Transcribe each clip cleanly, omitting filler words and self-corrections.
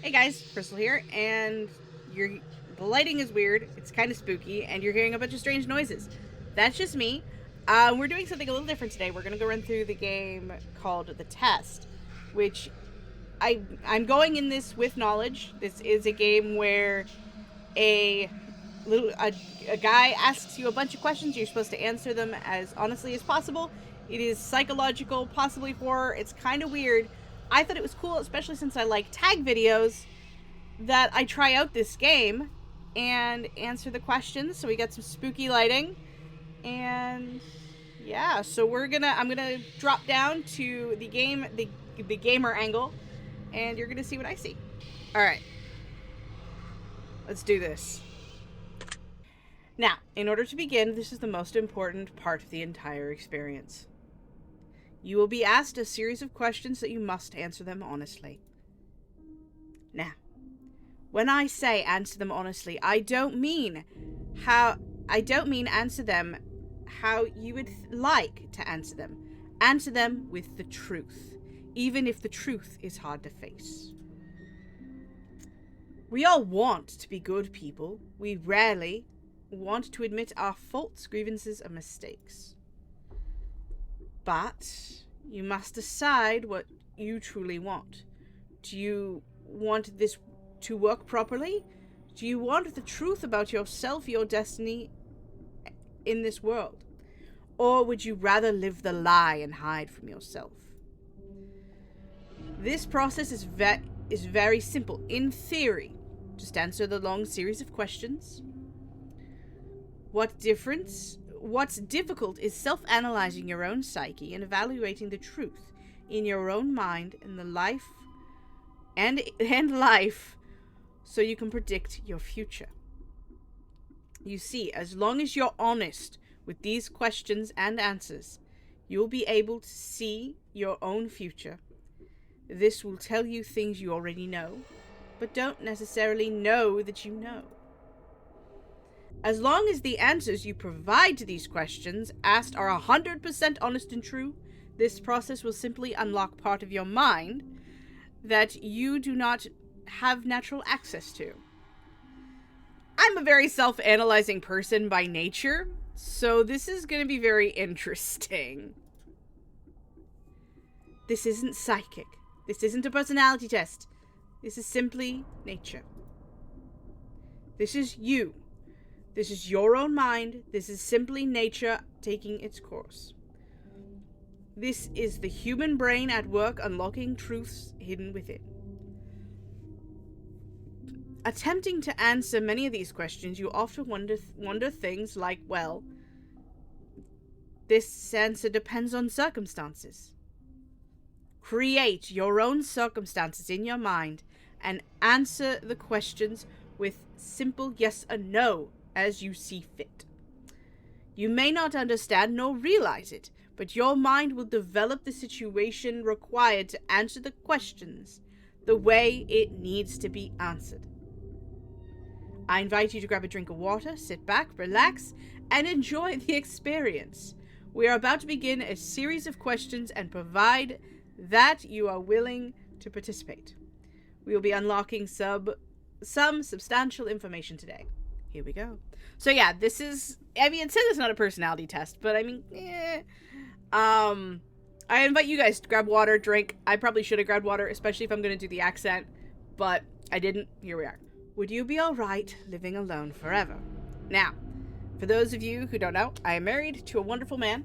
Hey guys, Crystal here, and the lighting is weird. It's kind of spooky, and you're hearing a bunch of strange noises. That's just me. We're doing something a little different today. We're gonna go run through the game called The Test, which I'm going in this with knowledge. This is a game where a a guy asks you a bunch of questions. You're supposed to answer them as honestly as possible. It is psychological, possibly horror. It's kind of weird. I thought it was cool, especially since I like tag videos, that I try out this game and answer the questions. So we got some spooky lighting, and yeah, so I'm gonna drop down to the gamer angle, and you're gonna see what I see. All right, let's do this. Now, in order to begin, this is the most important part of the entire experience. You will be asked a series of questions that you must answer them honestly. Now, when I say answer them honestly, I don't mean answer them how you would like to answer them. Answer them with the truth, even if the truth is hard to face. We all want to be good people. We rarely want to admit our faults, grievances, and mistakes. But you must decide what you truly want. Do you want this to work properly? Do you want the truth about yourself, your destiny in this world? Or would you rather live the lie and hide from yourself? This process is very simple. In theory, just answer the long series of questions. What's difficult is self-analyzing your own psyche and evaluating the truth in your own mind and the life and life so you can predict your future. You see, as long as you're honest with these questions and answers, you'll be able to see your own future. This will tell you things you already know, but don't necessarily know that you know. As long as the answers you provide to these questions asked are 100% honest and true, this process will simply unlock part of your mind that you do not have natural access to. I'm a very self-analyzing person by nature, so this is going to be very interesting. This isn't psychic. This isn't a personality test. This is simply nature. This is you. This is your own mind. This is simply nature taking its course. This is the human brain at work unlocking truths hidden within. Attempting to answer many of these questions, you often wonder things like, well, this answer depends on circumstances. Create your own circumstances in your mind and answer the questions with simple yes or no as you see fit. You may not understand nor realize it, but your mind will develop the situation required to answer the questions the way it needs to be answered. I invite you to grab a drink of water, sit back, relax, and enjoy the experience. We are about to begin a series of questions and provide that you are willing to participate. We will be unlocking some substantial information today. Here we go. So yeah, this is, I mean, it says it's not a personality test, but I mean, I invite you guys to grab water, drink. I probably should have grabbed water, especially if I'm going to do the accent, but I didn't. Here we are. Would you be alright living alone forever? Now, for those of you who don't know, I am married to a wonderful man.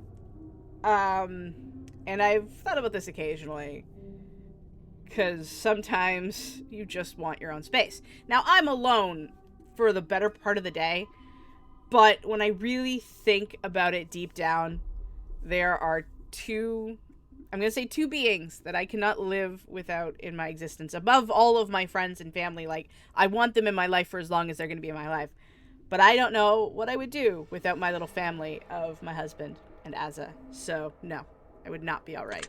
And I've thought about this occasionally, because sometimes you just want your own space. Now, I'm alone for the better part of the day, but when I really think about it deep down, there are two beings that I cannot live without in my existence, above all of my friends and family. Like, I want them in my life for as long as they're going to be in my life. But I don't know what I would do without my little family of my husband and Asa. So, no. I would not be alright.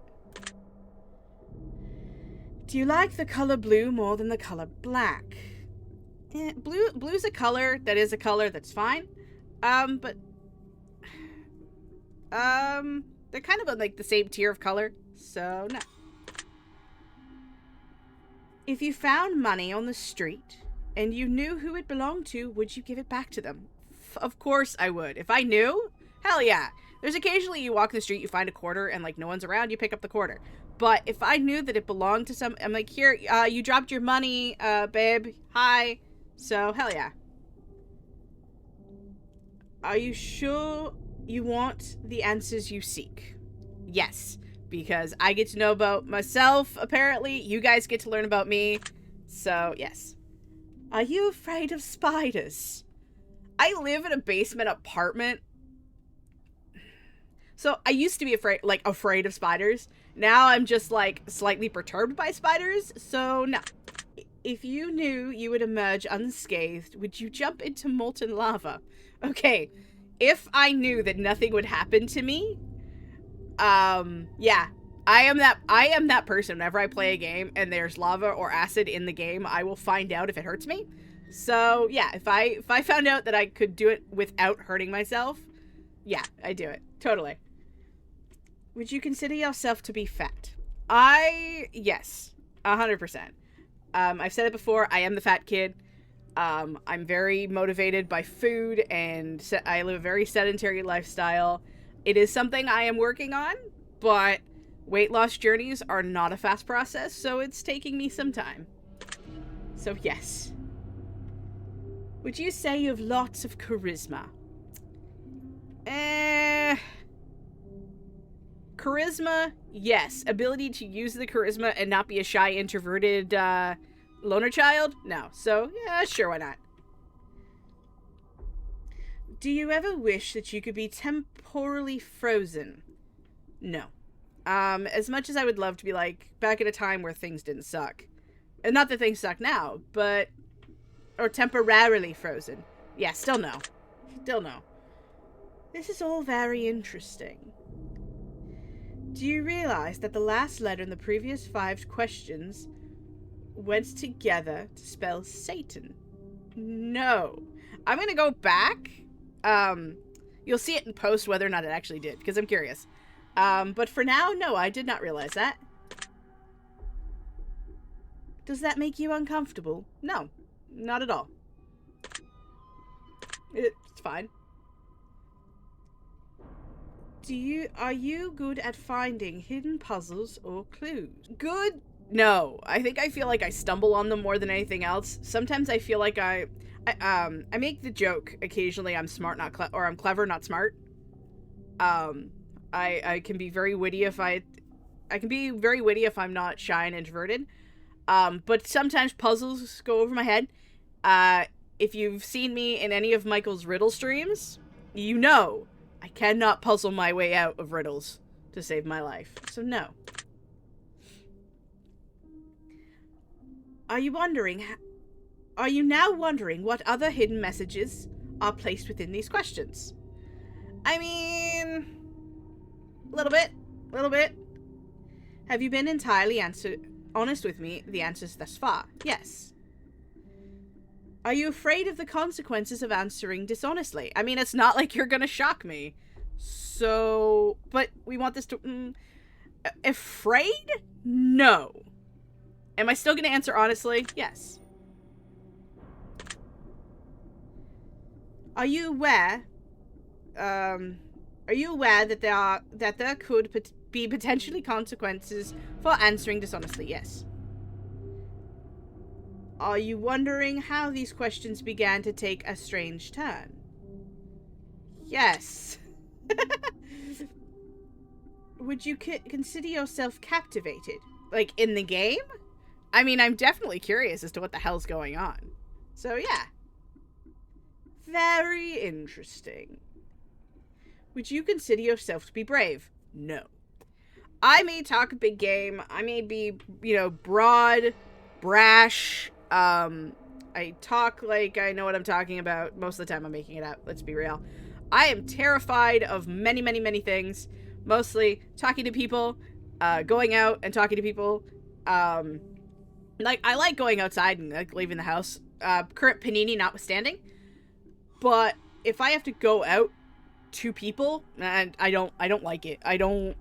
Do you like the color blue more than the color black? Blue's a color that is a color that's fine. But they're kind of like the same tier of color, so no. If you found money on the street and you knew who it belonged to, would you give it back to them? Of course I would. If I knew, hell yeah. There's occasionally you walk in the street, you find a quarter, and like no one's around, you pick up the quarter. But if I knew that it belonged to some, I'm like, here, you dropped your money, babe. Hi. So hell yeah. Are you sure you want the answers you seek? Yes, because I get to know about myself, apparently. You guys get to learn about me. So, yes. Are you afraid of spiders? I live in a basement apartment. So, I used to be afraid of spiders. Now I'm just, like, slightly perturbed by spiders. So, no. If you knew you would emerge unscathed, would you jump into molten lava? Okay, if I knew that nothing would happen to me, yeah. I am that person. Whenever I play a game and there's lava or acid in the game, I will find out if it hurts me. So, yeah, if I found out that I could do it without hurting myself, yeah, I do it. Totally. Would you consider yourself to be fat? Yes, 100%. I've said it before, I am the fat kid. I'm very motivated by food, and I live a very sedentary lifestyle. It is something I am working on, but weight loss journeys are not a fast process, so it's taking me some time. So yes. Would you say you have lots of charisma? Charisma, yes. Ability to use the charisma and not be a shy, introverted, loner child? No. So, yeah, sure, why not? Do you ever wish that you could be temporally frozen? No. As much as I would love to be, like, back at a time where things didn't suck. And not that things suck now, but... Or temporarily frozen. Yeah, still no. Still no. This is all very interesting. Do you realize that the last letter in the previous 5 questions went together to spell Satan? No. I'm gonna go back. You'll see it in post whether or not it actually did, because I'm curious. But for now, no, I did not realize that. Does that make you uncomfortable? No, not at all. It's fine. Are you good at finding hidden puzzles or clues? Good? No. I think I feel like I stumble on them more than anything else. Sometimes I feel like I make the joke occasionally I'm smart, not clever, or I'm clever, not smart. I can be very witty if I can be very witty if I'm not shy and introverted. But sometimes puzzles go over my head. If you've seen me in any of Michael's riddle streams, you know I cannot puzzle my way out of riddles to save my life. So no. Are you now wondering what other hidden messages are placed within these questions? I mean, a little bit. Have you been entirely honest with me, the answers thus far? Yes. Are you afraid of the consequences of answering dishonestly? I mean, it's not like you're gonna shock me. So, but we want this to... afraid? No. Am I still gonna answer honestly? Yes. Are you aware that there could be potentially consequences for answering dishonestly? Yes. Are you wondering how these questions began to take a strange turn? Yes. Would you consider yourself captivated? Like, in the game? I mean, I'm definitely curious as to what the hell's going on. So, yeah. Very interesting. Would you consider yourself to be brave? No. I may talk a big game. I may be, broad, brash. I talk like I know what I'm talking about. Most of the time I'm making it up. Let's be real. I am terrified of many, many, many things. Mostly talking to people, going out and talking to people. I like going outside and like leaving the house. Current panini notwithstanding. But if I have to go out to people, and I don't like it. No,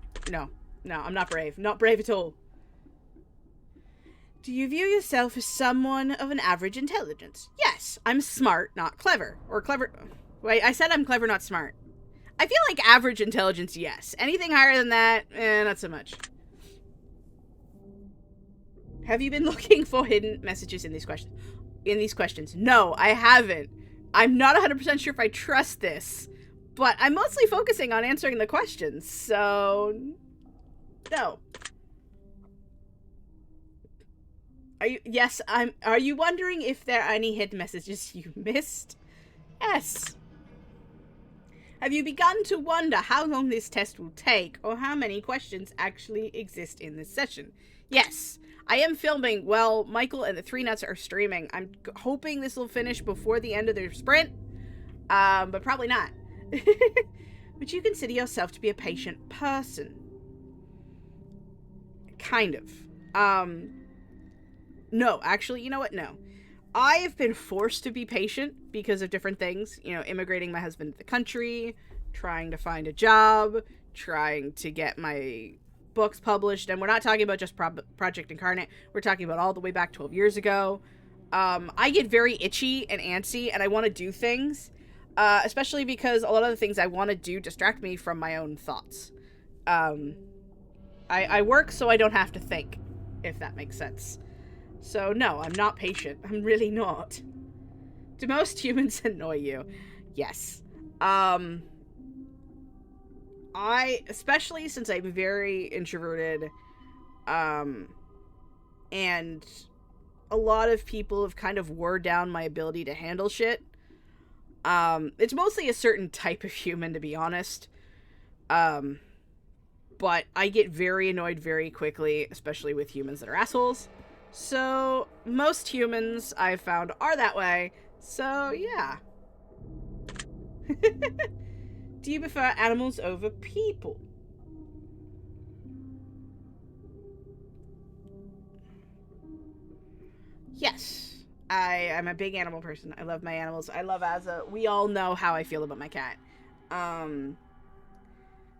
I'm not brave. Not brave at all. Do you view yourself as someone of an average intelligence? Yes, I'm smart, not clever. Or clever... Wait, I said I'm clever, not smart. I feel like average intelligence, yes. Anything higher than that, not so much. Have you been looking for hidden messages in these questions? No, I haven't. I'm not 100% sure if I trust this, but I'm mostly focusing on answering the questions, so... No. Are you wondering if there are any hidden messages you missed? Yes. Have you begun to wonder how long this test will take, or how many questions actually exist in this session? Yes. I am filming while Michael and the Three Nuts are streaming. I'm hoping this will finish before the end of their sprint, but probably not. Would you consider yourself to be a patient person? Kind of. No, actually, you know what? No. I have been forced to be patient because of different things. You know, immigrating my husband to the country, trying to find a job, trying to get my books published. And we're not talking about just Project Incarnate. We're talking about all the way back 12 years ago. I get very itchy and antsy, and I want to do things, especially because a lot of the things I want to do distract me from my own thoughts. I work so I don't have to think, if that makes sense. So, no, I'm not patient. I'm really not. Do most humans annoy you? Yes. Especially since I'm very introverted, and a lot of people have kind of wore down my ability to handle shit. It's mostly a certain type of human, to be honest. But I get very annoyed very quickly, especially with humans that are assholes. So, most humans I've found are that way. So, yeah. Do you prefer animals over people? Yes. I'm a big animal person. I love my animals. I love Azza. We all know how I feel about my cat. And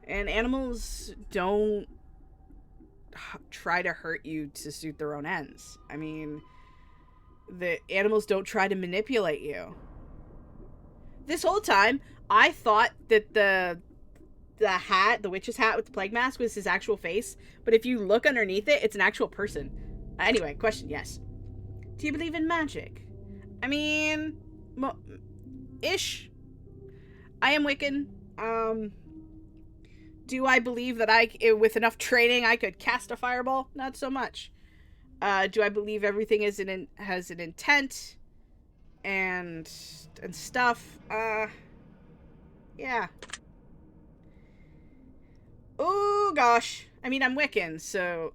animals don't try to hurt you to suit their own ends. I mean, the animals don't try to manipulate you. This whole time, I thought that the witch's hat with the plague mask was his actual face, but if you look underneath it, it's an actual person. Anyway, question, yes. Do you believe in magic? I mean, ish. I am Wiccan. Do I believe that with enough training, I could cast a fireball? Not so much. Do I believe everything has an intent and stuff? Yeah. Oh gosh. I mean, I'm Wiccan, so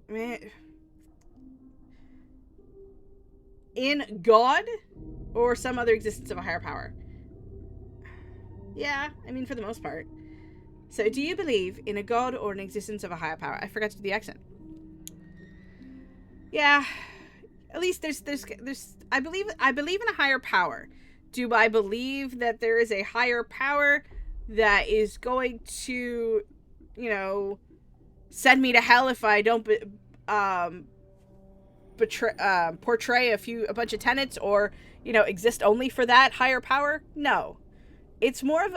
in God or some other existence of a higher power. Yeah, I mean, for the most part. So, do you believe in a god or an existence of a higher power? I forgot to do the accent. Yeah, at least there's. I believe in a higher power. Do I believe that there is a higher power that is going to, send me to hell if I don't portray a bunch of tenets, or exist only for that higher power? No. It's more of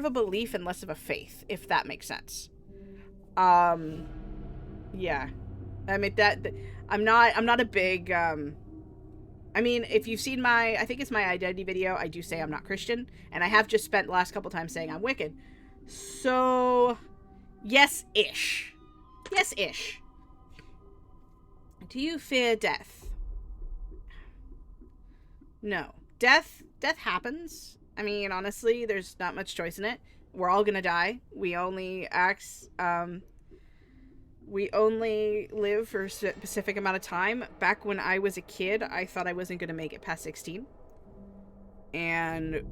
a belief and less of a faith, if that makes sense. Yeah. I mean I'm not a big I mean, if you've seen I think it's my identity video, I do say I'm not Christian, and I have just spent the last couple times saying I'm Wiccan. So, yes-ish. Yes-ish. Do you fear death? No. Death happens. I mean, honestly, there's not much choice in it. We're all gonna die. We only live for a specific amount of time. Back when I was a kid, I thought I wasn't gonna make it past 16. And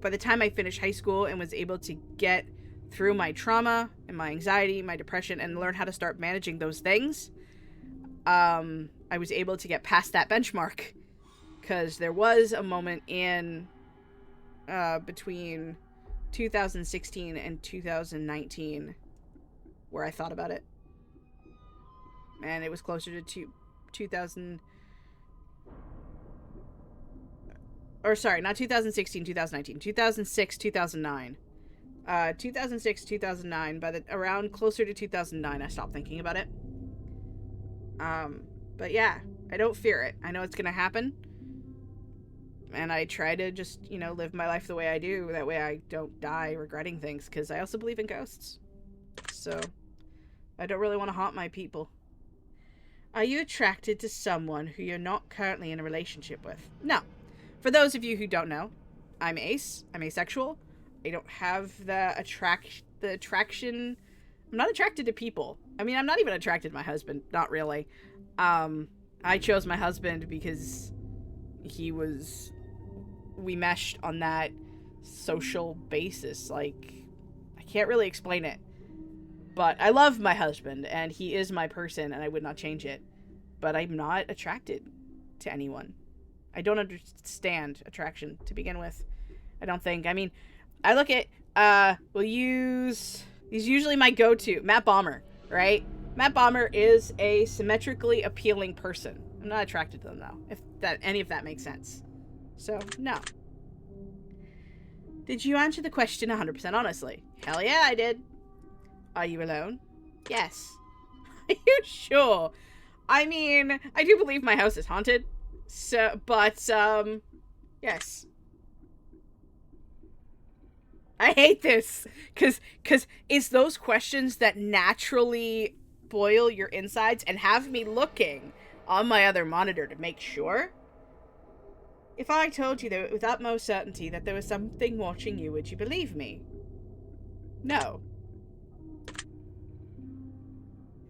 by the time I finished high school and was able to get through my trauma and my anxiety, my depression, and learn how to start managing those things, I was able to get past that benchmark. Because there was a moment in between 2016 and 2019 where I thought about it. and it was closer to 2000. Or sorry, not 2016, 2019, 2006, 2009. 2006, 2009. By the around closer to 2009, I stopped thinking about it. But yeah, I don't fear it. I know it's gonna happen, and I try to just, live my life the way I do. That way I don't die regretting things, because I also believe in ghosts. So, I don't really want to haunt my people. Are you attracted to someone who you're not currently in a relationship with? No. For those of you who don't know, I'm ace. I'm asexual. I don't have the attraction. I'm not attracted to people. I mean, I'm not even attracted to my husband. Not really. I chose my husband because we meshed on that social basis. Like, I can't really explain it. But I love my husband, and he is my person, and I would not change it. But I'm not attracted to anyone. I don't understand attraction to begin with. I don't think. I mean, I look at, he's usually my go-to. Matt Bomber, right? Matt Bomber is a symmetrically appealing person. I'm not attracted to them, though, if any of that makes sense. So, no. Did you answer the question 100% honestly? Hell yeah, I did. Are you alone? Yes. Are you sure? I mean, I do believe my house is haunted. So, but, yes. I hate this. Cause it's those questions that naturally boil your insides and have me looking on my other monitor to make sure. If I told you with utmost certainty that there was something watching you, would you believe me? No.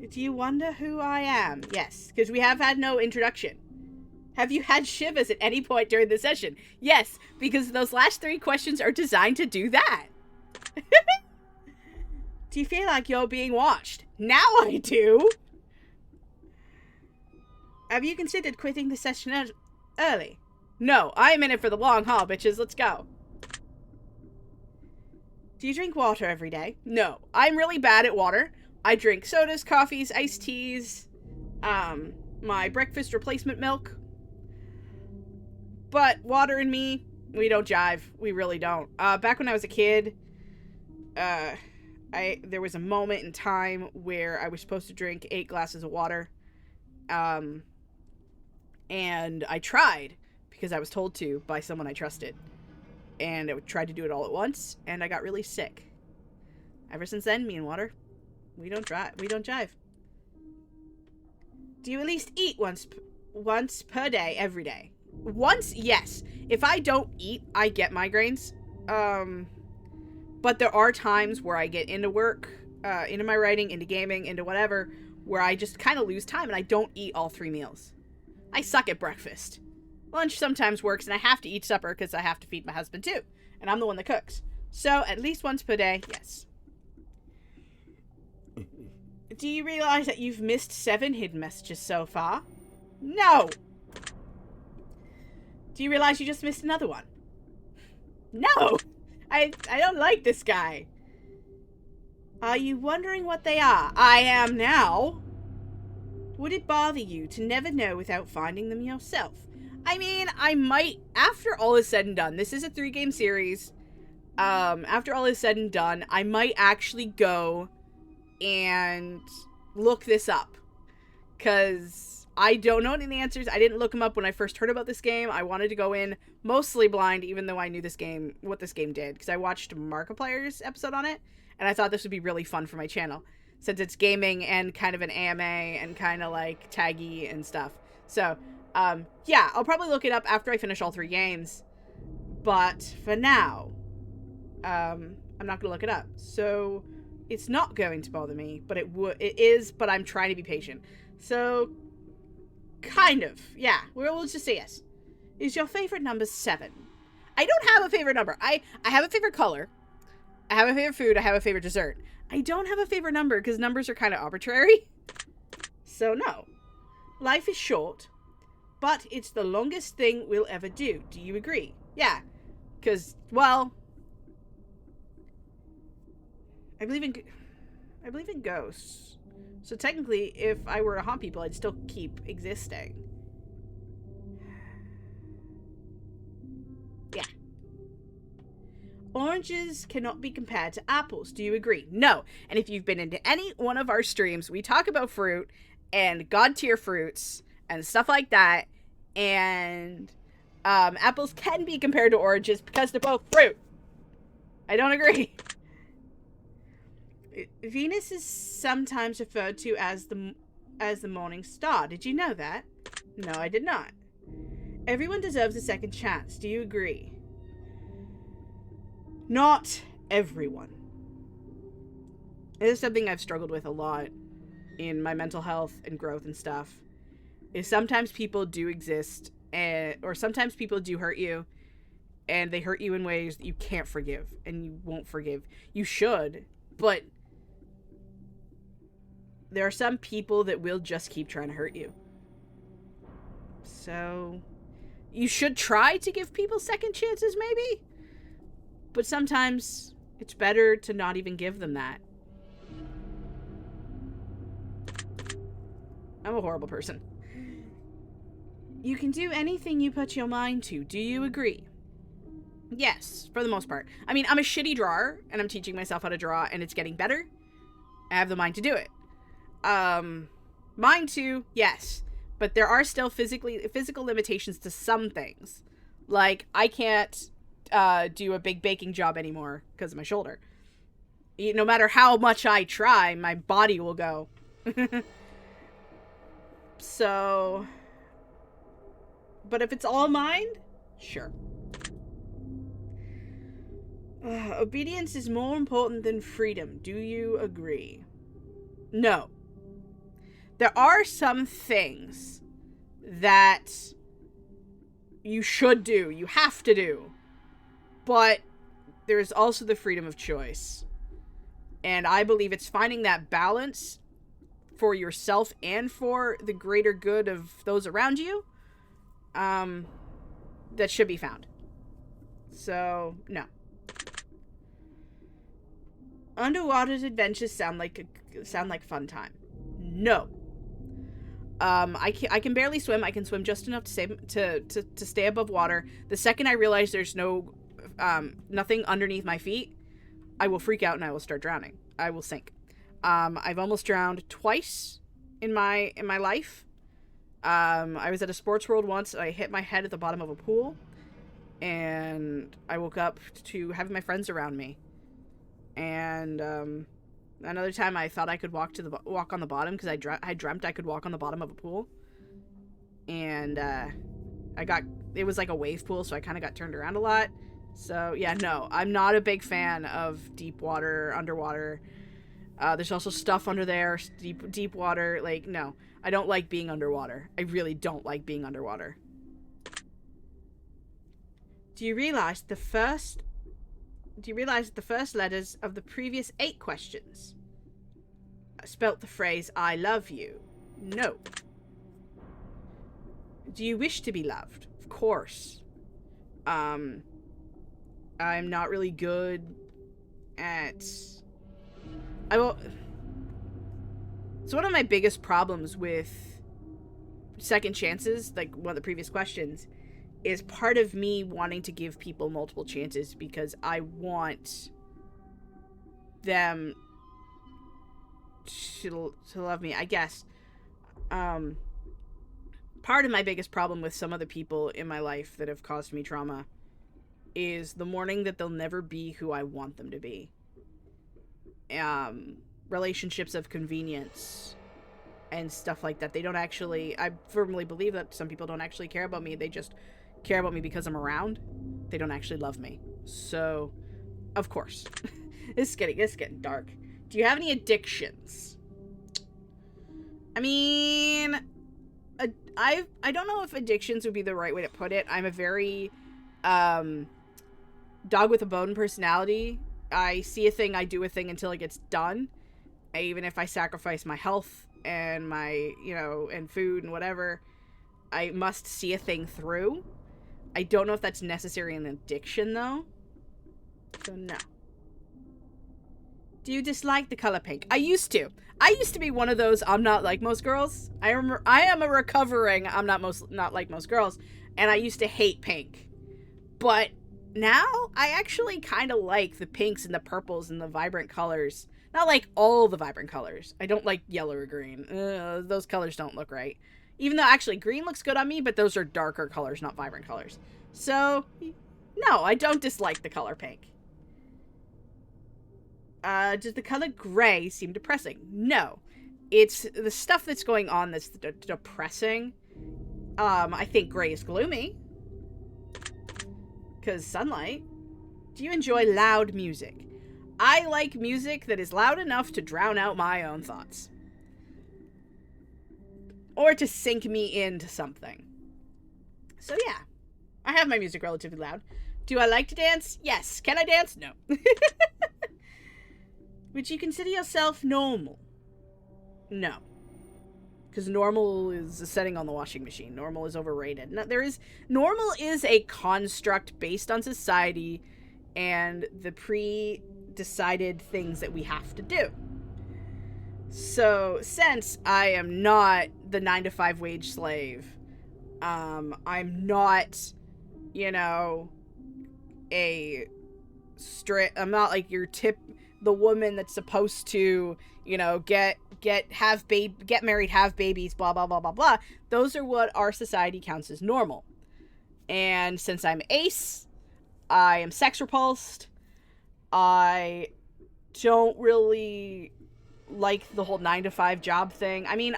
Do you wonder who I am? Yes, because we have had no introduction. Have you had shivers at any point during the session? Yes, because those last 3 questions are designed to do that. Do you feel like you're being watched? Now I do. Have you considered quitting the session early? No, I'm in it for the long haul, bitches. Let's go. Do you drink water every day? No, I'm really bad at water. I drink sodas, coffees, iced teas, my breakfast replacement milk. But water and me, we don't jive. We really don't. Back when I was a kid, there was a moment in time where I was supposed to drink 8 glasses of water. And I tried because I was told to by someone I trusted. And I tried to do it all at once, and I got really sick. Ever since then, me and water, we don't jive. Do you at least eat once per day, every day? Once, yes. If I don't eat, I get migraines. But there are times where I get into work, into my writing, into gaming, into whatever, where I just kind of lose time and I don't eat all 3 meals. I suck at breakfast. Lunch sometimes works, and I have to eat supper because I have to feed my husband too. And I'm the one that cooks. So, at least once per day, yes. Do you realize that you've missed 7 hidden messages so far? No! Do you realize you just missed another one? No! I don't like this guy. Are you wondering what they are? I am now. Would it bother you to never know without finding them yourself? I mean, I might, after all is said and done, this is a 3-game series. After all is said and done, I might actually go and look this up. Because I don't know any of the answers. I didn't look them up when I first heard about this game. I wanted to go in mostly blind, even though I knew what this game did. Because I watched Markiplier's episode on it, and I thought this would be really fun for my channel. Since it's gaming and kind of an AMA and kind of like taggy and stuff. So, yeah, I'll probably look it up after I finish all 3 games. But for now, I'm not going to look it up. So, it's not going to bother me, but it is, but I'm trying to be patient. So, kind of, yeah, we'll just say yes. Is your favorite number 7? I don't have a favorite number. I have a favorite color. I have a favorite food. I have a favorite dessert. I don't have a favorite number because numbers are kind of arbitrary. So, no. Life is short, but it's the longest thing we'll ever do. Do you agree? Yeah. Because, well, I believe in ghosts. So technically, if I were to haunt people, I'd still keep existing. Yeah. Oranges cannot be compared to apples. Do you agree? No. And if you've been into any one of our streams, we talk about fruit and god tier fruits and stuff like that. And apples can be compared to oranges because they're both fruit. I don't agree. Venus is sometimes referred to as the morning star. Did you know that? No, I did not. Everyone deserves a second chance. Do you agree? Not everyone. It is something I've struggled with a lot in my mental health and growth and stuff. Is sometimes people do exist, or sometimes people do hurt you, and they hurt you in ways that you can't forgive, and you won't forgive. You should, but there are some people that will just keep trying to hurt you. So, you should try to give people second chances, maybe? But sometimes it's better to not even give them that. I'm a horrible person. You can do anything you put your mind to. Do you agree? Yes, for the most part. I mean, I'm a shitty drawer, and I'm teaching myself how to draw, and it's getting better. I have the mind to do it. Mind to, yes. But there are still physical limitations to some things. Like, I can't do a big baking job anymore because of my shoulder. No matter how much I try, my body will go. So, but if it's all mind, sure. Obedience is more important than freedom. Do you agree? No. There are some things that you should do, you have to do, but there's also the freedom of choice. And I believe it's finding that balance for yourself and for the greater good of those around you that should be found. So, no. Underwater adventures sound like fun time. No. I can barely swim. I can swim just enough to stay above water. The second I realize there's nothing underneath my feet, I will freak out and I will start drowning. I will sink. I've almost drowned twice in my life. I was at a sports world once. And I hit my head at the bottom of a pool, and I woke up to having my friends around me. And another time I thought I could walk on the bottom because I dreamt I could walk on the bottom of a pool, and it was like a wave pool, so I kind of got turned around a lot. So yeah, no, I'm not a big fan of deep water, underwater. There's also stuff under there, deep water. Like, no, I don't like being underwater. I really don't like being underwater. Do you realize the first letters of the previous 8 questions spelt the phrase "I love you"? No. Do you wish to be loved? Of course. I'm not really good at... So one of my biggest problems with second chances, like one of the previous questions, is part of me wanting to give people multiple chances because I want them to love me, I guess. Part of my biggest problem with some of the people in my life that have caused me trauma is the mourning that they'll never be who I want them to be. Relationships of convenience and stuff like that. They don't actually... I firmly believe that some people don't actually care about me. They just care about me because I'm around. They don't actually love me. So, of course. It's getting dark. Do you have any addictions? I mean... I don't know if addictions would be the right way to put it. I'm a very... dog with a bone personality. I see a thing, I do a thing until it gets done. Even if I sacrifice my health and my, and food and whatever, I must see a thing through. I don't know if that's necessarily an addiction, though. So, no. Do you dislike the color pink? I used to. I used to be one of those I'm not like most girls. I am a recovering I'm not like most girls, and I used to hate pink. But now I actually kind of like the pinks and the purples and the vibrant colors. Not like all the vibrant colors. I don't like yellow or green. Those colors don't look right. Even though actually green looks good on me, but those are darker colors, not vibrant colors. So, no, I don't dislike the color pink. Does the color gray seem depressing? No. It's the stuff that's going on that's depressing. I think gray is gloomy. Because sunlight. Do you enjoy loud music? I like music that is loud enough to drown out my own thoughts. Or to sink me into something. So yeah. I have my music relatively loud. Do I like to dance? Yes. Can I dance? No. Would you consider yourself normal? No. Because normal is a setting on the washing machine. Normal is overrated. No, normal is a construct based on society and the pre-decided things that we have to do. So, since I am not the 9-to-5 wage slave, I'm not, I'm not like your the woman that's supposed to, get married, have babies, blah, blah, blah, blah, blah. Those are what our society counts as normal. And since I'm ace, I am sex repulsed. I don't really like the whole 9-to-5 job thing. I mean,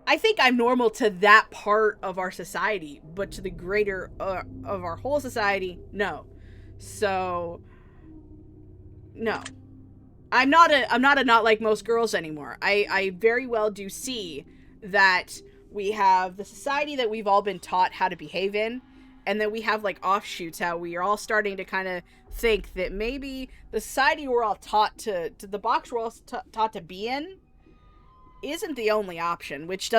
I think I'm normal to that part of our society, but to the greater of our whole society, no. So, no. I'm not a not like most girls anymore. I very well do see that we have the society that we've all been taught how to behave in, and then we have like offshoots how we are all starting to kind of think that maybe the society we're all taught to the box we're all taught to be in isn't the only option, which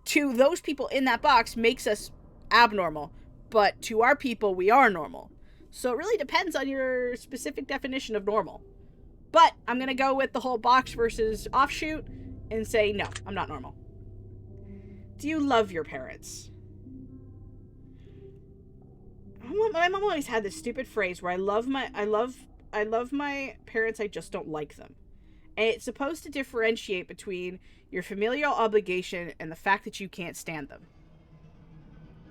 to those people in that box makes us abnormal, but to our people we are normal. So it really depends on your specific definition of normal. But I'm going to go with the whole box versus offshoot and say, no, I'm not normal. Do you love your parents? My mom always had this stupid phrase where I love my parents, I just don't like them. And it's supposed to differentiate between your familial obligation and the fact that you can't stand them.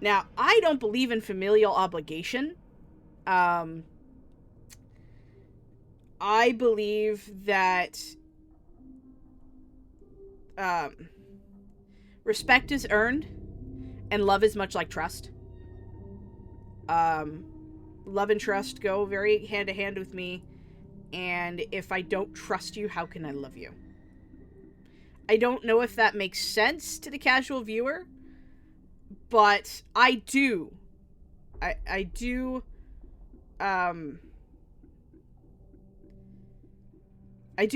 Now, I don't believe in familial obligation. I believe that respect is earned and love is much like trust. Love and trust go very hand to hand with me, and if I don't trust you, how can I love you? I don't know if that makes sense to the casual viewer, but I do. I do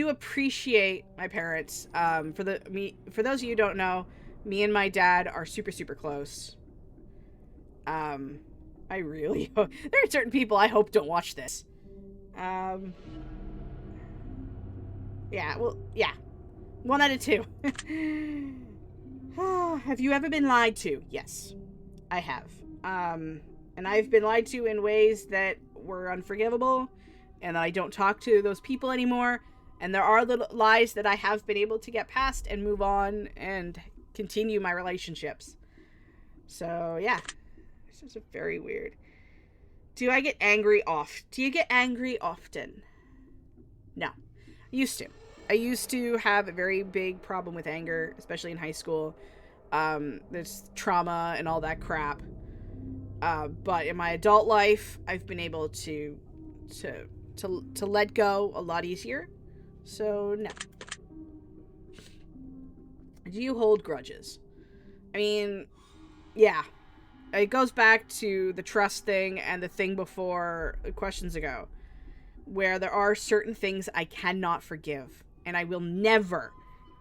appreciate my parents. For those of you who don't know, me and my dad are super, super close. I really hope there are certain people I hope don't watch this. Yeah, well, yeah. 1 out of 2. Have you ever been lied to? Yes, I have. And I've been lied to in ways that were unforgivable, and I don't talk to those people anymore. And there are little lies that I have been able to get past and move on and continue my relationships. So, yeah. This is very weird. Do you get angry often? No. I used to have a very big problem with anger, especially in high school. There's trauma and all that crap. But in my adult life, I've been able to let go a lot easier. So, no. Do you hold grudges? I mean, yeah. It goes back to the trust thing and the thing before questions ago, where there are certain things I cannot forgive, and I will never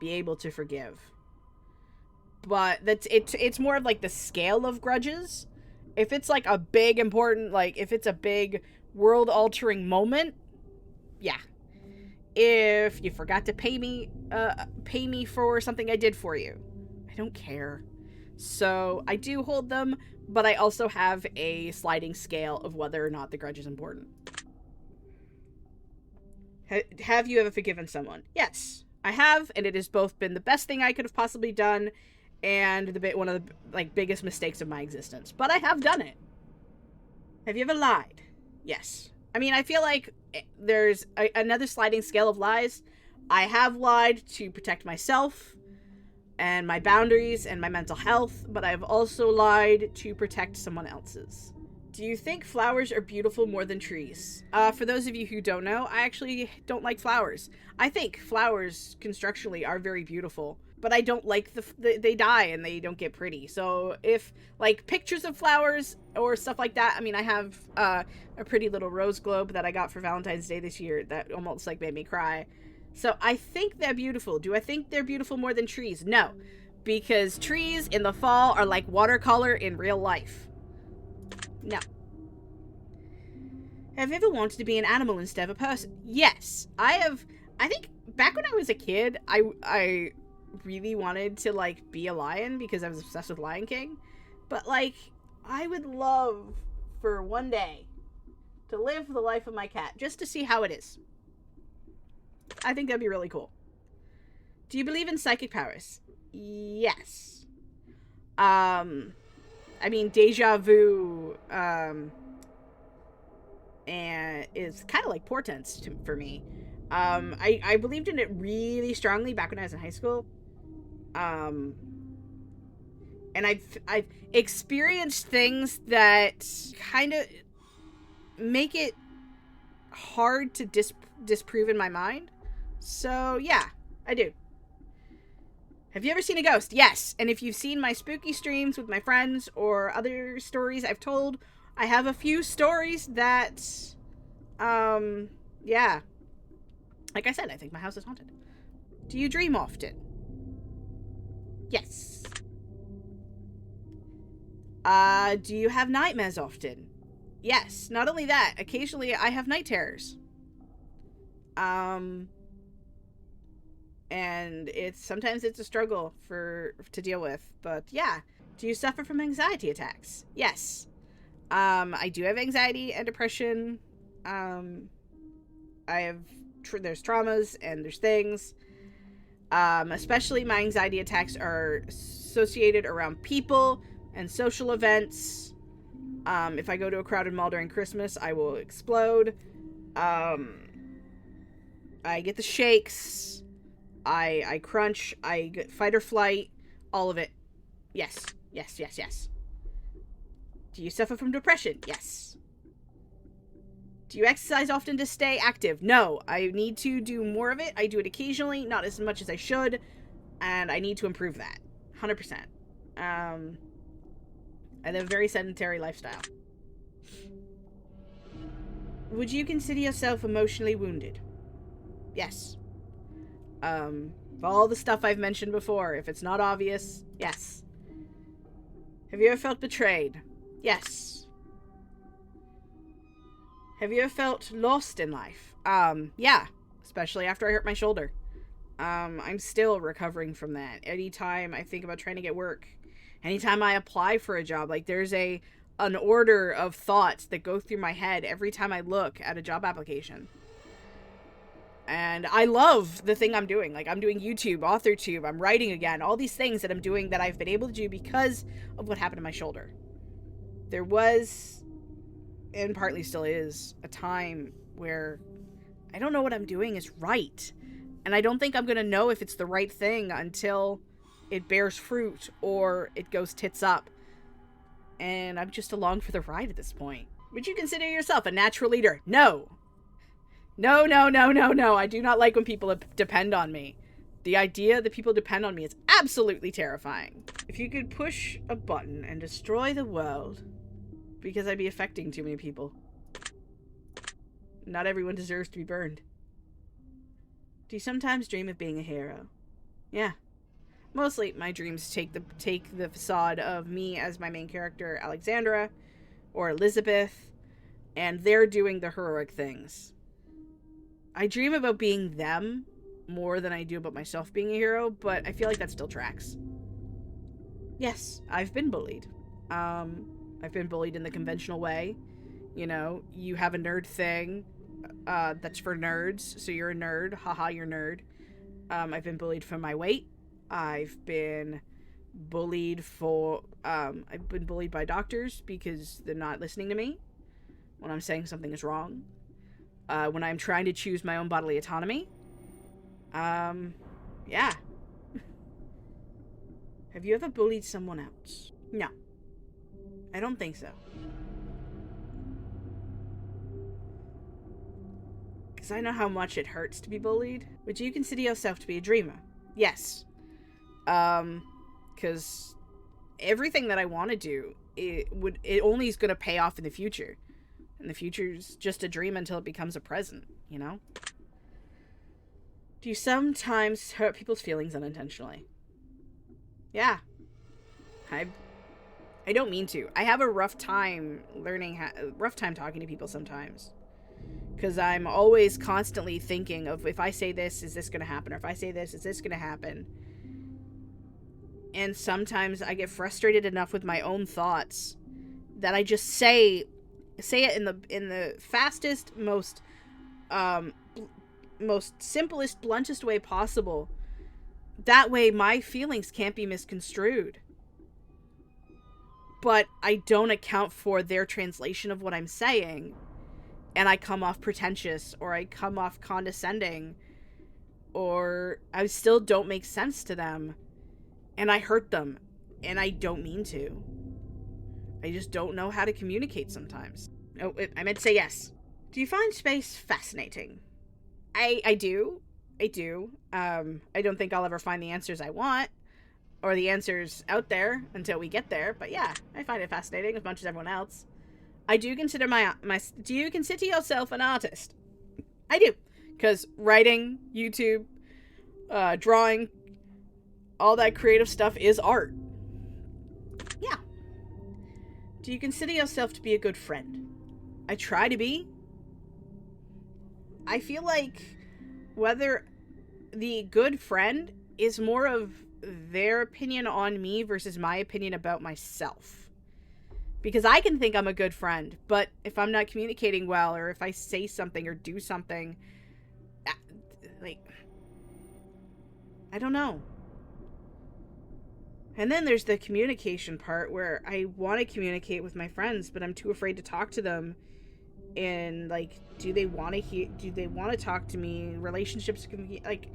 be able to forgive. But it's more of like the scale of grudges. If it's like a big important, like if it's a big world altering moment, yeah. if you forgot to pay me for something I did for you. I don't care. So I do hold them, but I also have a sliding scale of whether or not the grudge is important. Have you ever forgiven someone? Yes, I have, and it has both been the best thing I could have possibly done and one of the biggest mistakes of my existence. But I have done it. Have you ever lied? Yes. I mean, I feel like there's another sliding scale of lies. I have lied to protect myself and my boundaries and my mental health, but I've also lied to protect someone else's. Do you think flowers are beautiful more than trees? For those of you who don't know, I actually don't like flowers. I think flowers constructionally are very beautiful, but I don't like they die and they don't get pretty. So if pictures of flowers or stuff like that, I mean, I have a pretty little rose globe that I got for Valentine's Day this year that almost made me cry. So I think they're beautiful. Do I think they're beautiful more than trees? No, because trees in the fall are like watercolor in real life. No. Have you ever wanted to be an animal instead of a person? Yes. I have. I think back when I was a kid, I really wanted to be a lion because I was obsessed with Lion King. But I would love for one day to live the life of my cat just to see how it is. I think that'd be really cool. Do you believe in psychic powers? Yes. I mean, deja vu, and is kind of like portents for me. I believed in it really strongly back when I was in high school. And I've experienced things that kind of make it hard to disprove in my mind. So yeah, I do. Have you ever seen a ghost? Yes. And if you've seen my spooky streams with my friends or other stories I've told, I have a few stories that, yeah. Like I said, I think my house is haunted. Do you dream often? Yes. Do you have nightmares often? Yes. Not only that, occasionally I have night terrors. And sometimes it's a struggle to deal with, but yeah. Do you suffer from anxiety attacks? Yes. I do have anxiety and depression. There's traumas and there's things. Especially my anxiety attacks are associated around people and social events. If I go to a crowded mall during Christmas, I will explode. I get the shakes. I crunch, I get fight or flight, all of it. Yes. Yes, yes, yes. Do you suffer from depression? Yes. Do you exercise often to stay active? No, I need to do more of it. I do it occasionally, not as much as I should, and I need to improve that. 100%. I live a very sedentary lifestyle. Would you consider yourself emotionally wounded? Yes. All the stuff I've mentioned before, if it's not obvious, yes. Have you ever felt betrayed? Yes. Have you ever felt lost in life? Yeah. Especially after I hurt my shoulder. I'm still recovering from that. Anytime I think about trying to get work, anytime I apply for a job, there's an order of thoughts that go through my head every time I look at a job application. And I love the thing I'm doing. I'm doing YouTube, AuthorTube, I'm writing again, all these things that I'm doing that I've been able to do because of what happened to my shoulder. There was, and partly still is, a time where I don't know what I'm doing is right. And I don't think I'm going to know if it's the right thing until it bears fruit or it goes tits up. And I'm just along for the ride at this point. Would you consider yourself a natural leader? No. No. I do not like when people depend on me. The idea that people depend on me is absolutely terrifying. If you could push a button and destroy the world, because I'd be affecting too many people. Not everyone deserves to be burned. Do you sometimes dream of being a hero? Yeah. Mostly my dreams take the facade of me as my main character, Alexandra, or Elizabeth, and they're doing the heroic things. I dream about being them more than I do about myself being a hero, but I feel like that still tracks. Yes, I've been bullied. I've been bullied in the conventional way. You know, you have a nerd thing that's for nerds, so you're a nerd. Haha, you're nerd. I've been bullied for my weight. I've been bullied by doctors because they're not listening to me when I'm saying something is wrong. When I'm trying to choose my own bodily autonomy. Yeah. Have you ever bullied someone else? No. I don't think so. Because I know how much it hurts to be bullied. Would you consider yourself to be a dreamer? Yes. Because everything that I want to do, it only is going to pay off in the future. And the future's just a dream until it becomes a present, you know? Do you sometimes hurt people's feelings unintentionally? Yeah. I don't mean to. I have a rough time talking to people sometimes. Because I'm always constantly thinking of, if I say this, is this going to happen? Or if I say this, is this going to happen? And sometimes I get frustrated enough with my own thoughts that I just say it in the fastest, most simplest, bluntest way possible. That way my feelings can't be misconstrued. But I don't account for their translation of what I'm saying. And I come off pretentious, or I come off condescending, or I still don't make sense to them. And I hurt them. And I don't mean to. I just don't know how to communicate sometimes. Oh, I meant to say yes. Do you find space fascinating? I do. I do. I don't think I'll ever find the answers I want, or the answers out there until we get there. But yeah, I find it fascinating as much as everyone else. I do consider do you consider yourself an artist? I do. Because writing, YouTube, drawing, all that creative stuff is art. Yeah. Do you consider yourself to be a good friend? I try to be. I feel like whether the good friend is more of their opinion on me versus my opinion about myself. Because I can think I'm a good friend, but if I'm not communicating well, or if I say something or do something, like, I don't know. And then there's the communication part where I want to communicate with my friends, but I'm too afraid to talk to them. And like, do they want to talk to me? Relationships, like,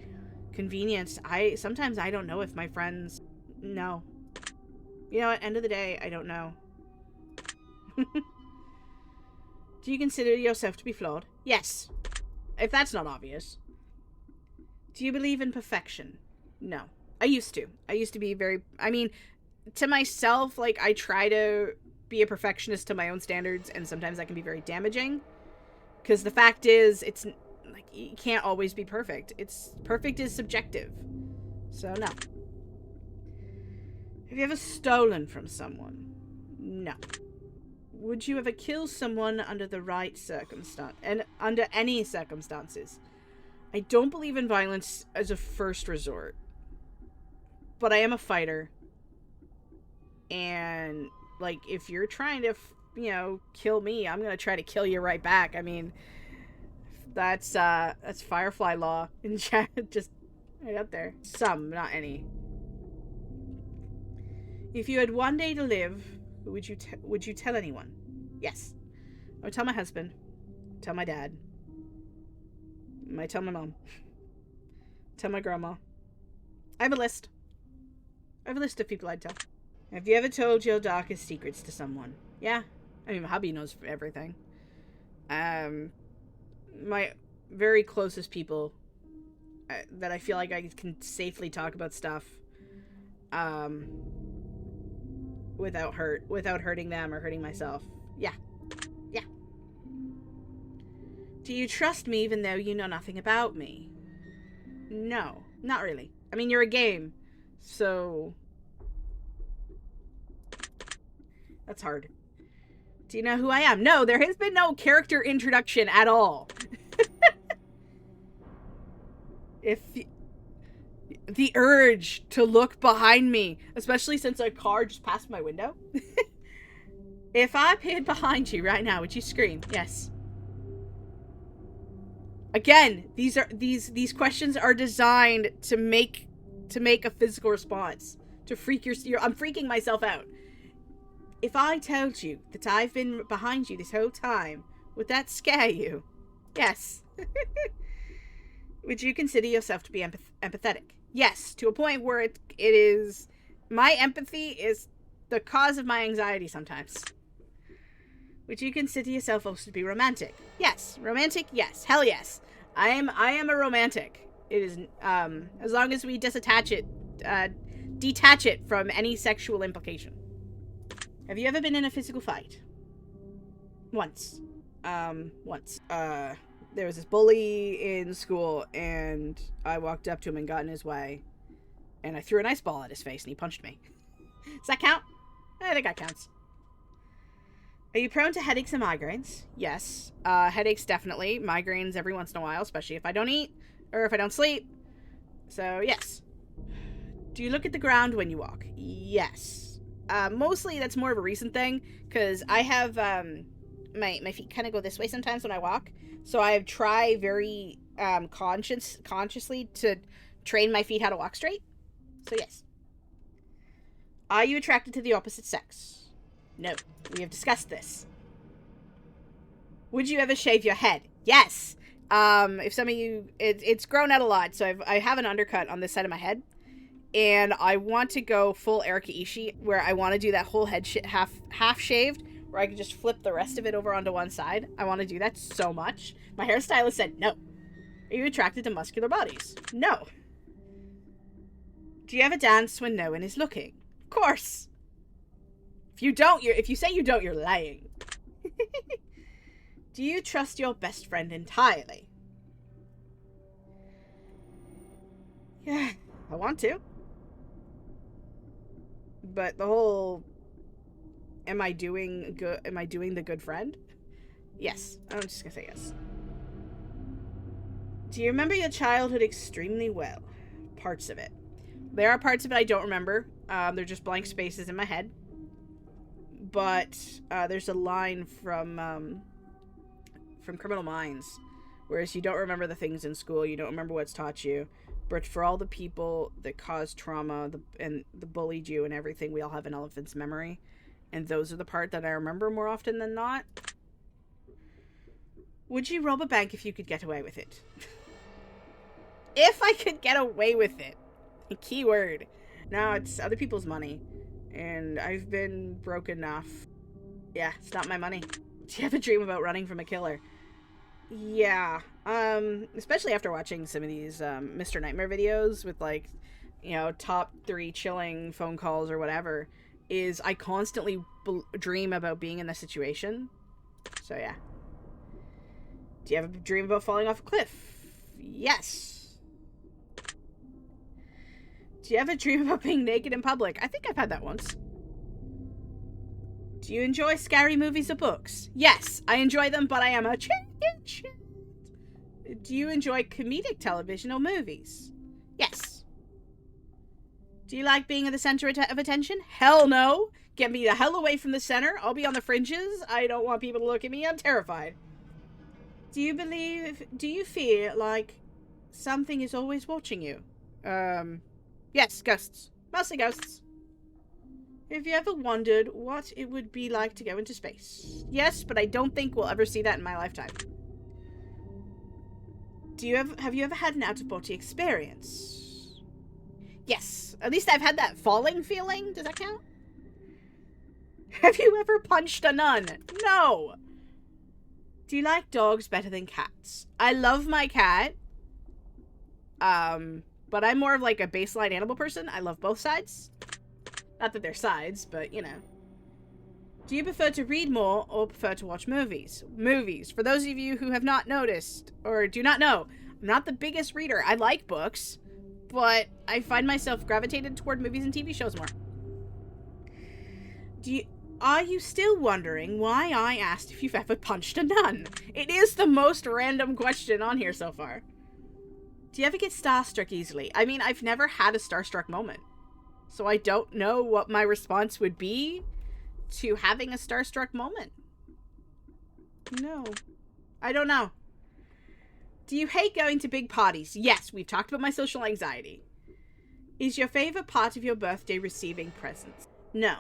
convenience. Sometimes I don't know if my friends know. You know, at the end of the day, I don't know. Do you consider yourself to be flawed? Yes. If that's not obvious. Do you believe in perfection? No. I used to. I used to be to myself, like, I try to be a perfectionist to my own standards, and sometimes that can be very damaging. Because the fact is, it's, like, you can't always be perfect. Perfect is subjective. So, no. Have you ever stolen from someone? No. Would you ever kill someone under the right circumstance, and under any circumstances? I don't believe in violence as a first resort, but I am a fighter. And like, if you're trying to, kill me, I'm gonna try to kill you right back. I mean, that's Firefly law in chat. Just right up there. Some, not any. If you had one day to live, would you tell anyone? Yes. I would tell my husband. Tell my dad. I might tell my mom. Tell my grandma. I have a list. I have a list of people I'd tell. Have you ever told your darkest secrets to someone? Yeah. I mean, my hubby knows everything. My very closest people that I feel like I can safely talk about stuff without hurting them or hurting myself. Yeah. Yeah. Do you trust me even though you know nothing about me? No, not really. I mean, you're a game, so that's hard. Do you know who I am? No, there has been no character introduction at all. If the urge to look behind me, especially since a car just passed my window. If I appeared behind you right now, would you scream? Yes. Again, these questions are designed to make a physical response. To freak I'm freaking myself out. If I told you that I've been behind you this whole time, would that scare you? Yes. Would you consider yourself to be empathetic? Yes, to a point where it is... My empathy is the cause of my anxiety sometimes. Would you consider yourself also to be romantic? Yes. Romantic? Yes. Hell yes. I am a romantic. It is, as long as we detach it from any sexual implication. Have you ever been in a physical fight? Once. Once. There was this bully in school, and I walked up to him and got in his way, and I threw an ice ball at his face, and he punched me. Does that count? I think that counts. Are you prone to headaches and migraines? Yes. Headaches, definitely. Migraines every once in a while, especially if I don't eat, or if I don't sleep. So, yes. Do you look at the ground when you walk? Yes. Mostly that's more of a recent thing, because I have, my feet kind of go this way sometimes when I walk. So I try very consciously to train my feet how to walk straight. So yes. Are you attracted to the opposite sex? No. We have discussed this. Would you ever shave your head? Yes. If some of you... It's grown out a lot, so I have an undercut on this side of my head. And I want to go full Erika Ishii, where I want to do that whole head half shaved, where I can just flip the rest of it over onto one side. I want to do that so much. My hairstylist said no. Are you attracted to muscular bodies? No. Do you ever dance when no one is looking? Of course. If you say you don't, you're lying. Do you trust your best friend entirely? Yeah, I want to. But the whole... Am I doing the good friend? Yes. I'm just gonna say yes. Do you remember your childhood extremely well? Parts of it. There are parts of it I don't remember. They're just blank spaces in my head. But there's a line from Criminal Minds, whereas you don't remember the things in school, you don't remember what's taught you, but for all the people that caused trauma and the bullied you and everything, we all have an elephant's memory. And those are the part that I remember more often than not. Would you rob a bank if you could get away with it? If I could get away with it. Keyword. No, it's other people's money. And I've been broke enough. Yeah, it's not my money. Do you have a dream about running from a killer? Yeah. Especially after watching some of these Mr. Nightmare videos with, like, you know, top 3 chilling phone calls or whatever. Is I constantly dream about being in the situation. So, yeah. Do you have a dream about falling off a cliff? Yes. Do you ever dream about being naked in public? I think I've had that once. Do you enjoy scary movies or books? Yes, I enjoy them, but I am a child. Do you enjoy comedic television or movies? Yes. Do you like being at the center of attention? Hell no. Get me the hell away from the center. I'll be on the fringes. I don't want people to look at me. I'm terrified. Do you feel like something is always watching you? Yes, ghosts. Mostly ghosts. Have you ever wondered what it would be like to go into space? Yes, but I don't think we'll ever see that in my lifetime. Have you ever had an out-of-body experience? Yes. At least I've had that falling feeling. Does that count? Have you ever punched a nun? No. Do you like dogs better than cats? I love my cat. But I'm more of like a baseline animal person. I love both sides. Not that they're sides, but you know. Do you prefer to read more or prefer to watch movies? Movies. For those of you who have not noticed or do not know, I'm not the biggest reader. I like books, but I find myself gravitated toward movies and TV shows more. Are you still wondering why I asked if you've ever punched a nun? It is the most random question on here so far. Do you ever get starstruck easily? I mean, I've never had a starstruck moment. So I don't know what my response would be to having a starstruck moment. No. I don't know. Do you hate going to big parties? Yes, we've talked about my social anxiety. Is your favorite part of your birthday receiving presents? No.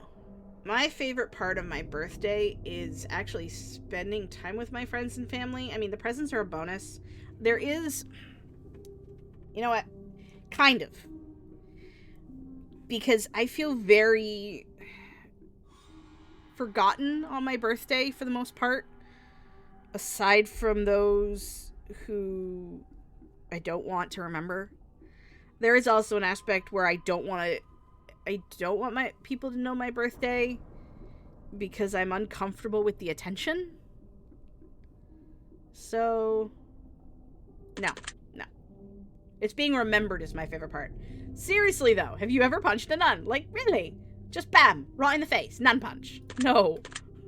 My favorite part of my birthday is actually spending time with my friends and family. I mean, the presents are a bonus. There is... You know what? Kind of. Because I feel very forgotten on my birthday for the most part. Aside from those who I don't want to remember. There is also an aspect where I don't want my people to know my birthday because I'm uncomfortable with the attention. So, no. It's being remembered is my favorite part. Seriously, though, have you ever punched a nun? Like, really? Just bam, right in the face. Nun punch. No.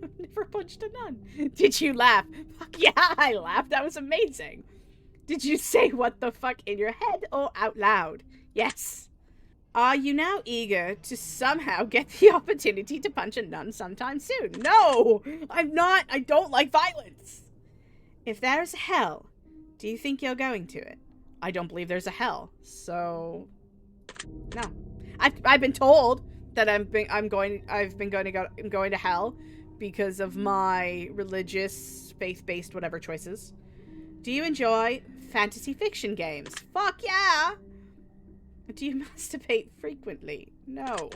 I've never punched a nun. Did you laugh? Fuck yeah, I laughed. That was amazing. Did you say what the fuck in your head or out loud? Yes. Are you now eager to somehow get the opportunity to punch a nun sometime soon? No, I'm not. I don't like violence. If there's a hell, do you think you're going to it? I don't believe there's a hell, so no. I've been told that I'm going to hell because of my religious, faith-based, whatever choices. Do you enjoy fantasy fiction games? Fuck yeah! Do you masturbate frequently? No.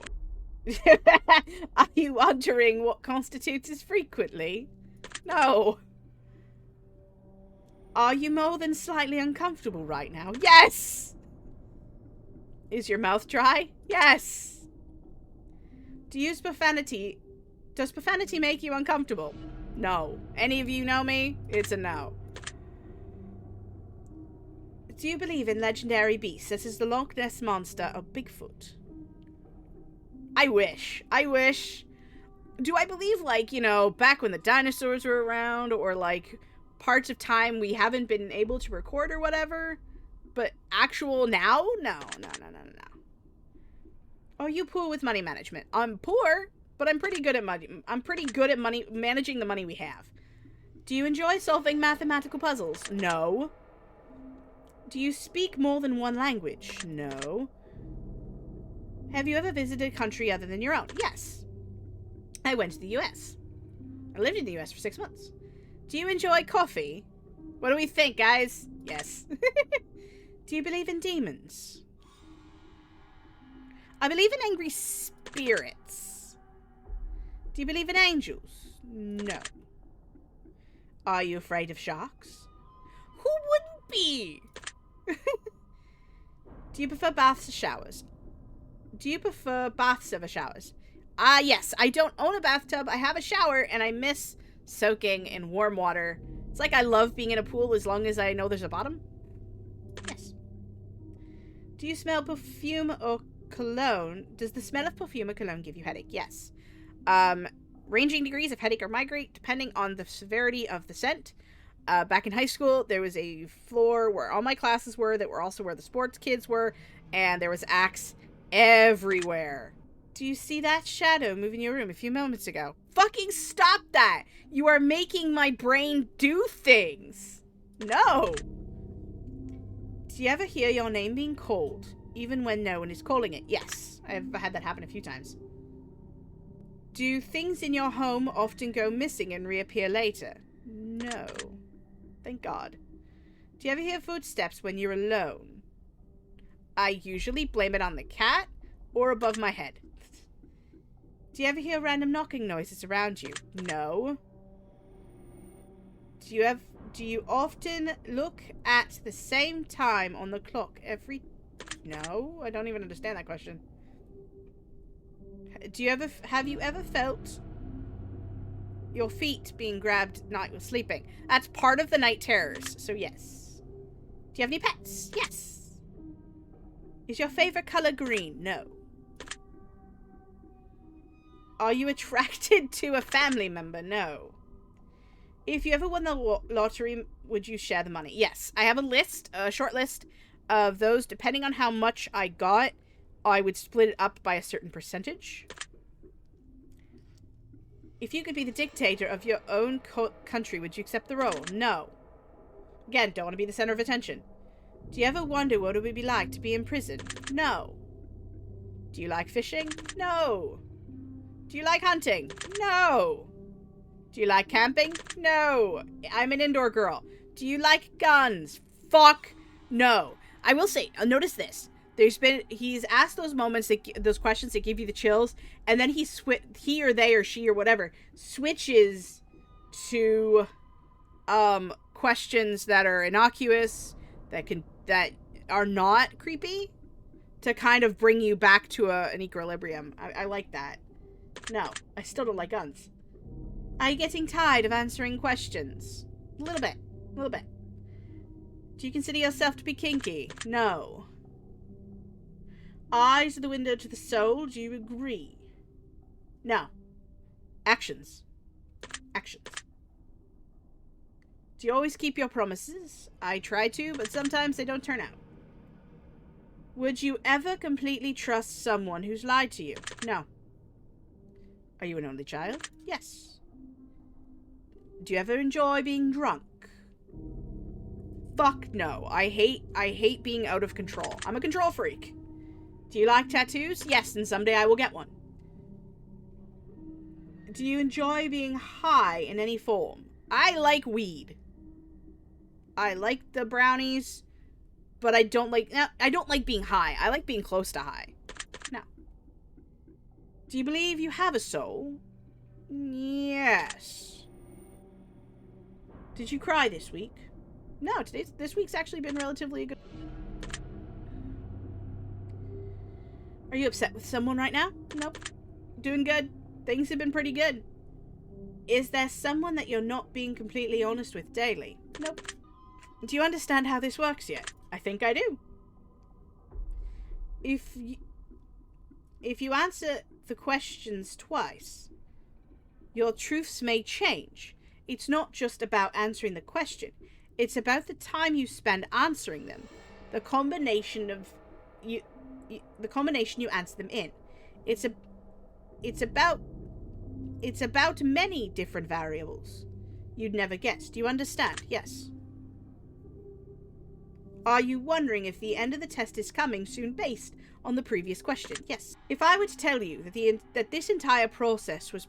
Are you wondering what constitutes as frequently? No. Are you more than slightly uncomfortable right now? Yes! Is your mouth dry? Yes! Do you use profanity? Does profanity make you uncomfortable? No. Any of you know me? It's a no. Do you believe in legendary beasts such as the Loch Ness Monster or Bigfoot? I wish. Do I believe, like, you know, back when the dinosaurs were around, or, like, parts of time we haven't been able to record or whatever? But actual now? No. Are you poor with money management? I'm poor, but I'm pretty good at money. I'm pretty good at managing the money we have. Do you enjoy solving mathematical puzzles? No. Do you speak more than one language? No. Have you ever visited a country other than your own? Yes. I went to the US. I lived in the US for 6 months. Do you enjoy coffee? What do we think, guys? Yes. Do you believe in demons? I believe in angry spirits. Do you believe in angels? No. Are you afraid of sharks? Who wouldn't be? Do you prefer baths or showers? Do you prefer baths over showers? Yes. I don't own a bathtub. I have a shower, and I miss soaking in warm water. It's like I love being in a pool as long as I know there's a bottom. Yes. Do you smell perfume or cologne? Does the smell of perfume or cologne give you headache? Yes. Ranging degrees of headache or migraine, depending on the severity of the scent. Back in high school, there was a floor where all my classes were, that were also where the sports kids were, and there was Axe everywhere. Do you see that shadow move in your room a few moments ago? Fucking stop that! You are making my brain do things! No! Do you ever hear your name being called, even when no one is calling it? Yes, I've had that happen a few times. Do things in your home often go missing and reappear later? No. Thank God. Do you ever hear footsteps when you're alone? I usually blame it on the cat or above my head. Do you ever hear random knocking noises around you? No. Do you often look at the same time on the clock every... No, I don't even understand that question. Have you ever felt your feet being grabbed at night while sleeping? That's part of the night terrors, so yes. Do you have any pets? Yes. Is your favorite color green? No. Are you attracted to a family member? No. If you ever won the lottery, would you share the money? Yes. I have a list, a short list of those, depending on how much I got, I would split it up by a certain percentage. If you could be the dictator of your own country, would you accept the role? No. Again, don't want to be the center of attention. Do you ever wonder what it would be like to be in prison? No. Do you like fishing? No. Do you like hunting? No. Do you like camping? No. I'm an indoor girl. Do you like guns? Fuck no. I will say, notice this. He's asked those those questions that give you the chills, and then he or they or she or whatever switches to questions that are innocuous, that are not creepy, to kind of bring you back to an equilibrium. I like that. No, I still don't like guns. Are you getting tired of answering questions? A little bit. A little bit. Do you consider yourself to be kinky? No. Eyes are the window to the soul. Do you agree? No. Actions. Actions. Do you always keep your promises? I try to, but sometimes they don't turn out. Would you ever completely trust someone who's lied to you? No. Are you an only child? Yes. Do you ever enjoy being drunk? Fuck no. I hate being out of control. I'm a control freak. Do you like tattoos? Yes, and someday I will get one. Do you enjoy being high in any form? I like weed. I like the brownies, but I don't like being high. I like being close to high. No. Do you believe you have a soul? Yes. Did you cry this week? No, this week's actually been relatively good. Are you upset with someone right now? Nope. Doing good. Things have been pretty good. Is there someone that you're not being completely honest with daily? Nope. Do you understand how this works yet? I think I do. If you answer the questions twice, your truths may change. It's not just about answering the question. It's about the time you spend answering them. The combination you answer them in. It's about many different variables you'd never guess. Do you understand? Yes. Are you wondering if the end of the test is coming soon based on the previous question? Yes. If I were to tell you that this entire process was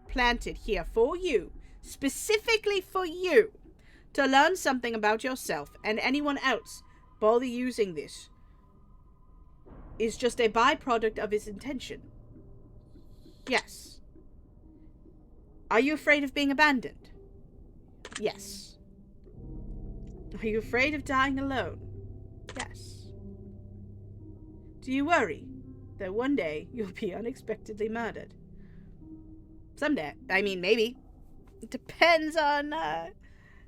planted here for you, specifically for you, to learn something about yourself and anyone else bother using this is just a byproduct of his intention. Yes. Are you afraid of being abandoned? Yes. Are you afraid of dying alone? Yes. Do you worry that one day you'll be unexpectedly murdered? Someday. I mean, maybe. It depends on if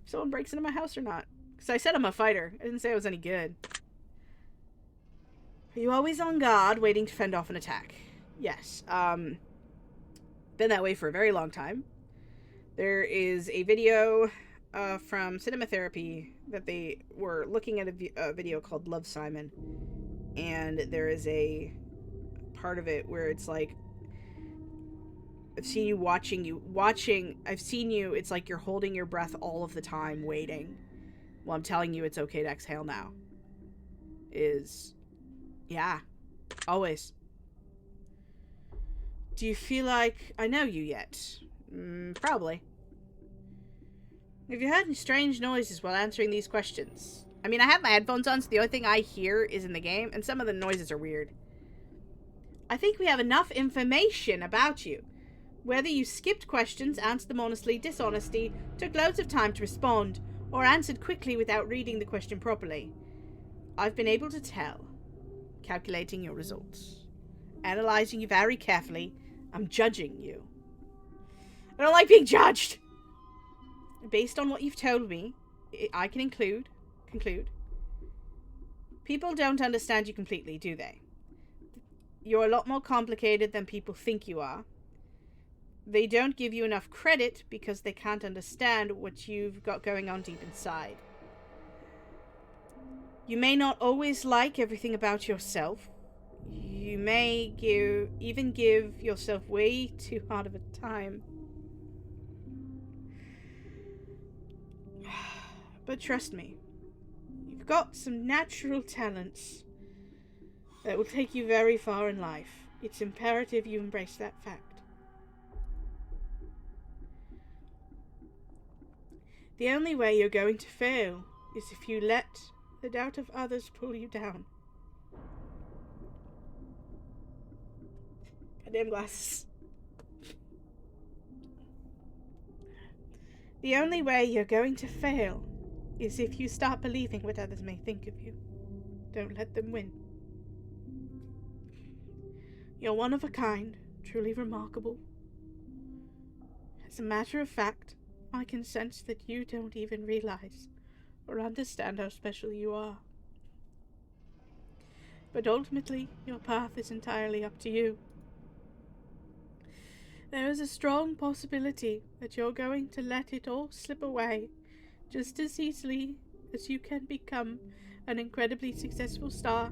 someone breaks into my house or not. Because I said I'm a fighter. I didn't say I was any good. Are you always on guard, waiting to fend off an attack? Yes. Been that way for a very long time. There is a video from Cinema Therapy that they were looking at a video called Love, Simon. And there is a part of it where it's like, I've seen you, it's like you're holding your breath all of the time, waiting. Well, I'm telling you it's okay to exhale now. Yeah, always. Do you feel like I know you yet? Probably. Have you heard any strange noises while answering these questions? I mean, I have my headphones on, so the only thing I hear is in the game, and some of the noises are weird. I think we have enough information about you. Whether you skipped questions, answered them honestly, dishonesty, took loads of time to respond, or answered quickly without reading the question properly, I've been able to tell. Calculating your results. Analyzing you very carefully. I'm judging you. I don't like being judged! Based on what you've told me, I can conclude. People don't understand you completely, do they? You're a lot more complicated than people think you are. They don't give you enough credit because they can't understand what you've got going on deep inside. You may not always like everything about yourself. You may even give yourself way too hard of a time. But trust me, you've got some natural talents that will take you very far in life. It's imperative you embrace that fact. The only way you're going to fail is if you let the doubt of others pull you down. Goddamn glasses. The only way you're going to fail is if you start believing what others may think of you. Don't let them win. You're one of a kind, truly remarkable. As a matter of fact, I can sense that you don't even realize or understand how special you are. But ultimately, your path is entirely up to you. There is a strong possibility that you're going to let it all slip away just as easily as you can become an incredibly successful star,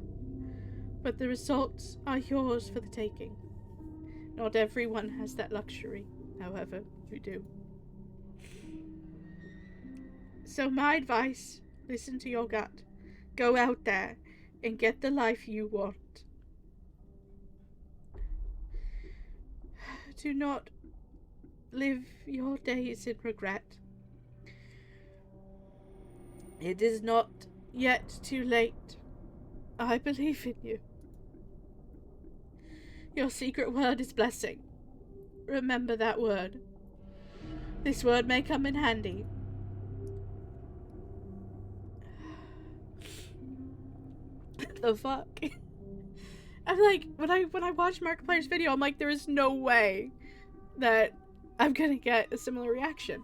but the results are yours for the taking. Not everyone has that luxury, however, you do. So my advice, listen to your gut. Go out there and get the life you want. Do not live your days in regret. It is not yet too late. I believe in you. Your secret word is blessing. Remember that word. This word may come in handy. The fuck? I'm like, when I watched Markiplier's video, I'm like, there is no way that I'm gonna get a similar reaction.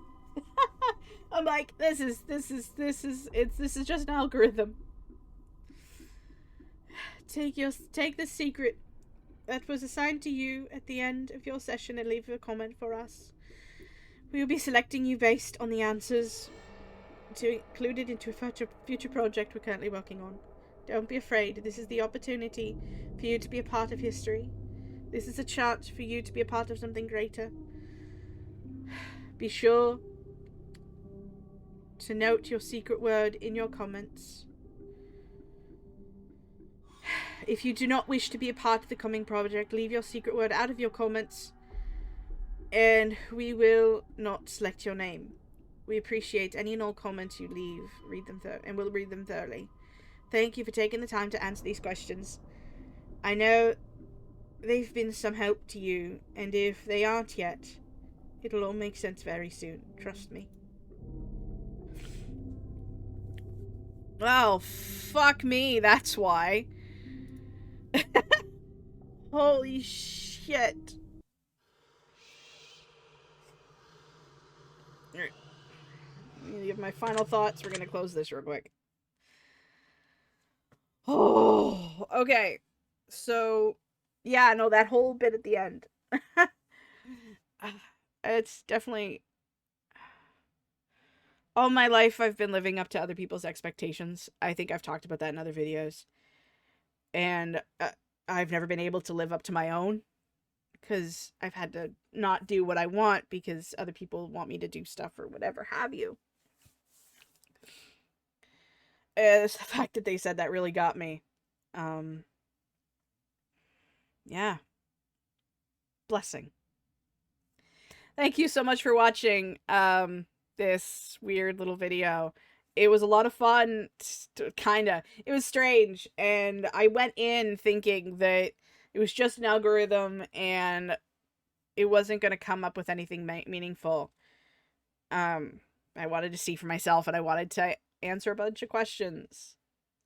I'm like, this is just an algorithm. Take the secret that was assigned to you at the end of your session and leave a comment for us. We will be selecting you based on the answers to include it into a future project we're currently working on. Don't be afraid. This is the opportunity for you to be a part of history. This is a chance for you to be a part of something greater. Be sure to note your secret word in your comments. If you do not wish to be a part of the coming project, leave your secret word out of your comments, and we will not select your name. We appreciate any and all comments you leave. And we'll read them thoroughly. Thank you for taking the time to answer these questions. I know they've been some help to you, and if they aren't yet, it'll all make sense very soon. Trust me. Oh, fuck me, that's why. Holy shit. Alright. I'm gonna give my final thoughts. We're gonna close this real quick. Oh, okay. So, yeah, no, that whole bit at the end. It's definitely... All my life, I've been living up to other people's expectations. I think I've talked about that in other videos. And I've never been able to live up to my own. Because I've had to not do what I want because other people want me to do stuff or whatever have you. It's the fact that they said that really got me. Yeah. Blessing. Thank you so much for watching this weird little video. It was a lot of fun, kinda. It was strange, and I went in thinking that it was just an algorithm and it wasn't going to come up with anything meaningful. I wanted to see for myself, and I wanted to answer a bunch of questions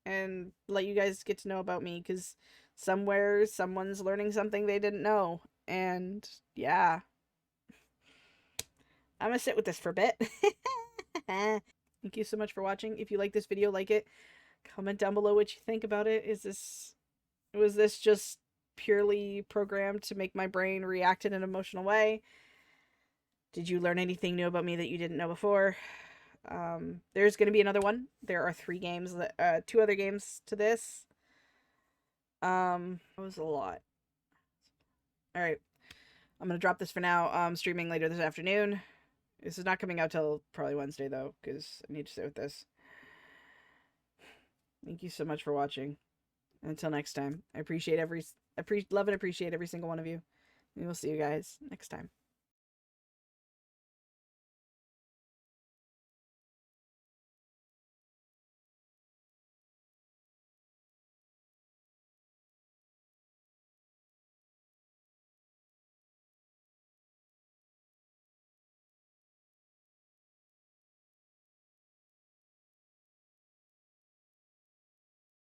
and let you guys get to know about me, because somewhere someone's learning something they didn't know. And yeah, I'm gonna sit with this for a bit. Thank you so much for watching. If you like this video, like it. Comment down below what you think about it. Was this just purely programmed to make my brain react in an emotional way? Did you learn anything new about me that you didn't know before? There's going to be another one. There are 3 games, 2 other games to this. That was a lot. All right. I'm going to drop this for now. Streaming later this afternoon. This is not coming out till probably Wednesday, though, because I need to sit with this. Thank you so much for watching. Until next time, I appreciate love and appreciate every single one of you. And we'll see you guys next time.